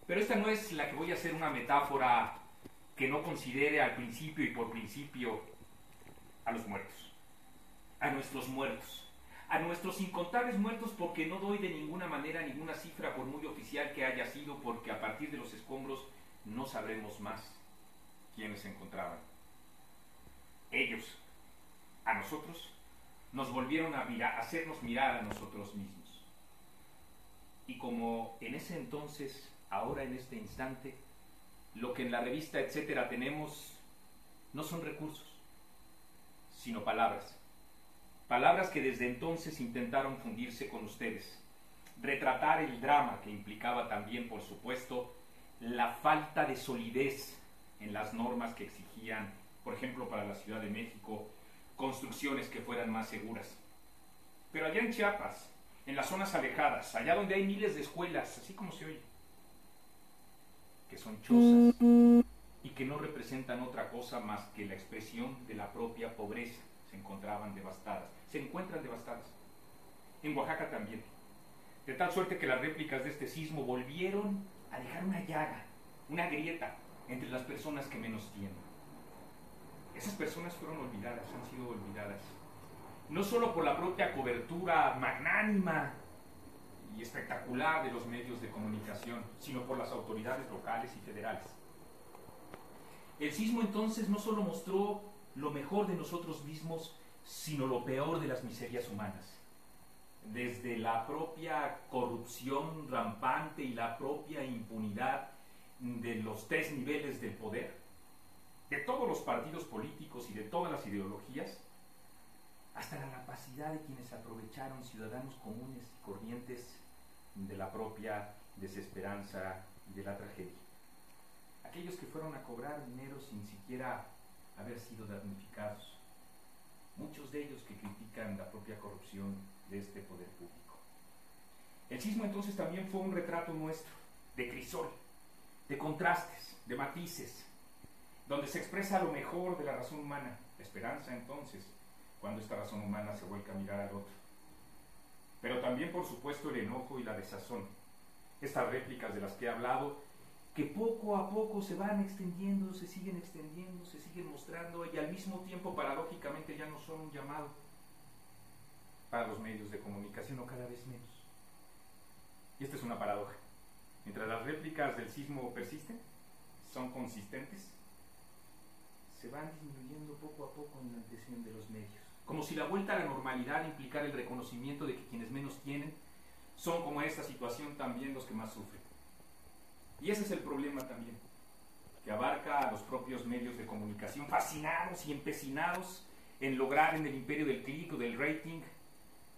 Pero esta no es la que voy a hacer una metáfora que no considere al principio y por principio a los muertos, a nuestros muertos, a nuestros incontables muertos, porque no doy de ninguna manera ninguna cifra por muy oficial que haya sido, porque a partir de los escombros no sabremos más quiénes se encontraban. Ellos, a nosotros, nos volvieron a hacernos mirar a nosotros mismos. Y como en ese entonces, ahora en este instante, lo que en la revista Etcétera tenemos no son recursos, sino palabras. Palabras que desde entonces intentaron fundirse con ustedes, retratar el drama que implicaba también, por supuesto, la falta de solidez en las normas que exigían, por ejemplo, para la Ciudad de México, construcciones que fueran más seguras. Pero allá en Chiapas, en las zonas alejadas, allá donde hay miles de escuelas, así como se oye, que son chozas y que no representan otra cosa más que la expresión de la propia pobreza, se encontraban devastadas, se encuentran devastadas. En Oaxaca también. De tal suerte que las réplicas de este sismo volvieron a dejar una llaga, una grieta entre las personas que menos tienen. Esas personas fueron olvidadas, han sido olvidadas. No solo por la propia cobertura magnánima y espectacular de los medios de comunicación, sino por las autoridades locales y federales. El sismo entonces no solo mostró lo mejor de nosotros mismos, sino lo peor de las miserias humanas. Desde la propia corrupción rampante y la propia impunidad de los tres niveles del poder, de todos los partidos políticos y de todas las ideologías, hasta la rapacidad de quienes aprovecharon, ciudadanos comunes y corrientes, de la propia desesperanza y de la tragedia. Aquellos que fueron a cobrar dinero sin siquiera haber sido damnificados. Muchos de ellos que critican la propia corrupción de este poder público. El sismo entonces también fue un retrato nuestro, de crisol, de contrastes, de matices, donde se expresa lo mejor de la razón humana, la esperanza entonces, cuando esta razón humana se vuelca a mirar al otro. Pero también, por supuesto, el enojo y la desazón. Estas réplicas de las que he hablado, que poco a poco se van extendiendo, se siguen mostrando y al mismo tiempo, paradójicamente, ya no son un llamado para los medios de comunicación, o cada vez menos. Y esta es una paradoja. Mientras las réplicas del sismo persisten, son consistentes, se van disminuyendo poco a poco en la atención de los medios. Como si la vuelta a la normalidad implicara el reconocimiento de que quienes menos tienen son, como esta situación, también los que más sufren. Y ese es el problema también, que abarca a los propios medios de comunicación, fascinados y empecinados en lograr en el imperio del clic o del rating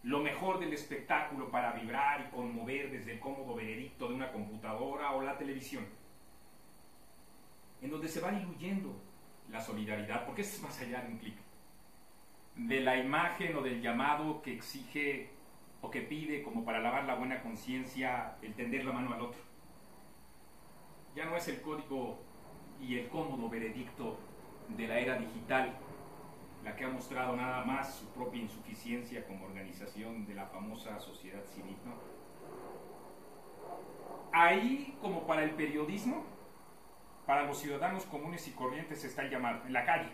lo mejor del espectáculo para vibrar y conmover desde el cómodo veredicto de una computadora o la televisión, en donde se va diluyendo la solidaridad, porque eso es más allá de un clic, de la imagen o del llamado que exige o que pide, como para lavar la buena conciencia, el tender la mano al otro. Ya no es el código y el cómodo veredicto de la era digital la que ha mostrado nada más su propia insuficiencia como organización de la famosa sociedad civil, ¿no? Ahí, como para el periodismo, para los ciudadanos comunes y corrientes está el llamado, en la calle,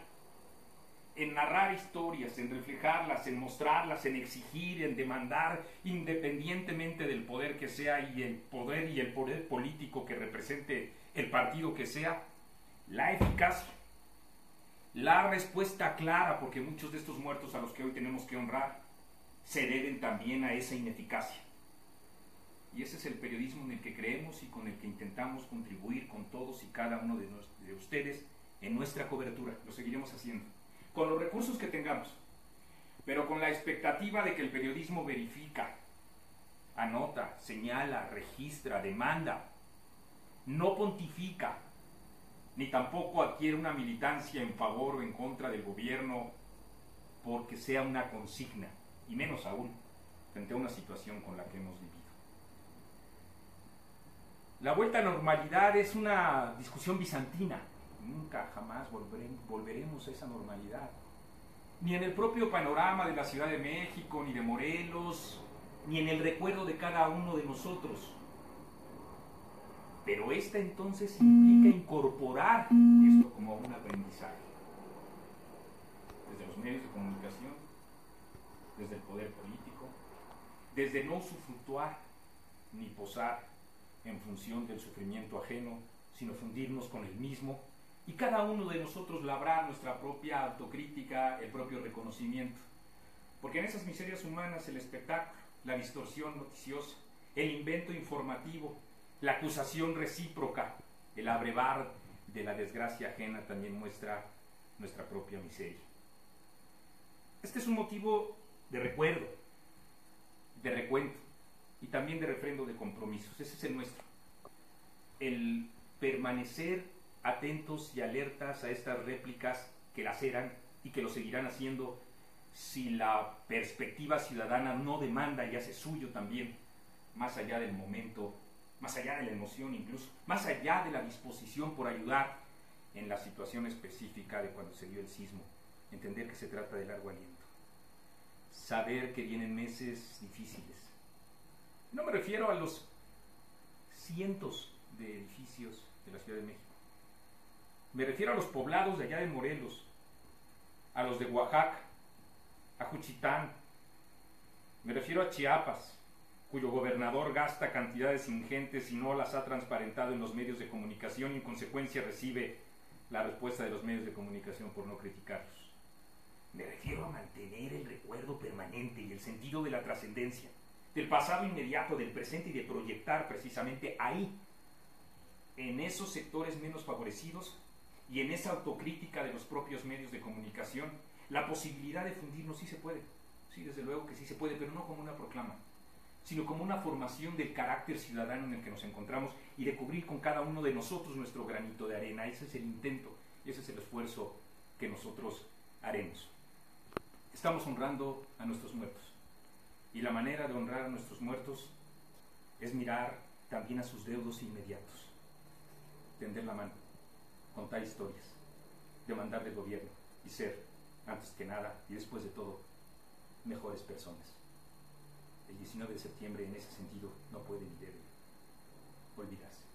en narrar historias, en reflejarlas, en mostrarlas, en exigir, en demandar, independientemente del poder que sea y el poder político que represente el partido que sea, la eficacia, la respuesta clara, porque muchos de estos muertos a los que hoy tenemos que honrar se deben también a esa ineficacia. Y ese es el periodismo en el que creemos y con el que intentamos contribuir con todos y cada uno de ustedes en nuestra cobertura. Lo seguiremos haciendo, con los recursos que tengamos, pero con la expectativa de que el periodismo verifica, anota, señala, registra, demanda, no pontifica, ni tampoco adquiere una militancia en favor o en contra del gobierno porque sea una consigna, y menos aún frente a una situación con la que hemos vivido. La vuelta a normalidad es una discusión bizantina. Nunca jamás volveremos a esa normalidad. Ni en el propio panorama de la Ciudad de México, ni de Morelos, ni en el recuerdo de cada uno de nosotros. Pero esta entonces implica incorporar esto como un aprendizaje. Desde los medios de comunicación, desde el poder político, desde no usufructuar ni posar en función del sufrimiento ajeno, sino fundirnos con el mismo, y cada uno de nosotros labrar nuestra propia autocrítica, el propio reconocimiento. Porque en esas miserias humanas el espectáculo, la distorsión noticiosa, el invento informativo, la acusación recíproca, el abrevar de la desgracia ajena también muestra nuestra propia miseria. Este es un motivo de recuerdo, de recuento y también de refrendo de compromisos. Ese es el nuestro. El permanecer atentos y alertas a estas réplicas que las eran y que lo seguirán haciendo si la perspectiva ciudadana no demanda y hace suyo también, más allá del momento, más allá de la emoción incluso, más allá de la disposición por ayudar en la situación específica de cuando se dio el sismo, entender que se trata de largo aliento, saber que vienen meses difíciles. No me refiero a los cientos de edificios de la Ciudad de México, me refiero a los poblados de allá de Morelos, a los de Oaxaca, a Juchitán, me refiero a Chiapas, cuyo gobernador gasta cantidades ingentes y no las ha transparentado en los medios de comunicación y en consecuencia recibe la respuesta de los medios de comunicación por no criticarlos. Me refiero a mantener el recuerdo permanente y el sentido de la trascendencia, del pasado inmediato, del presente y de proyectar precisamente ahí, en esos sectores menos favorecidos y en esa autocrítica de los propios medios de comunicación, la posibilidad de fundirnos. Sí se puede, sí, desde luego que sí se puede, pero no como una proclama, sino como una formación del carácter ciudadano en el que nos encontramos y de cubrir con cada uno de nosotros nuestro granito de arena. Ese es el intento, ese es el esfuerzo que nosotros haremos. Estamos honrando a nuestros muertos, y la manera de honrar a nuestros muertos es mirar también a sus deudos inmediatos, tender la mano, contar historias, demandar del gobierno y ser, antes que nada y después de todo, mejores personas. El 19 de septiembre en ese sentido no puede ni debe olvidarse.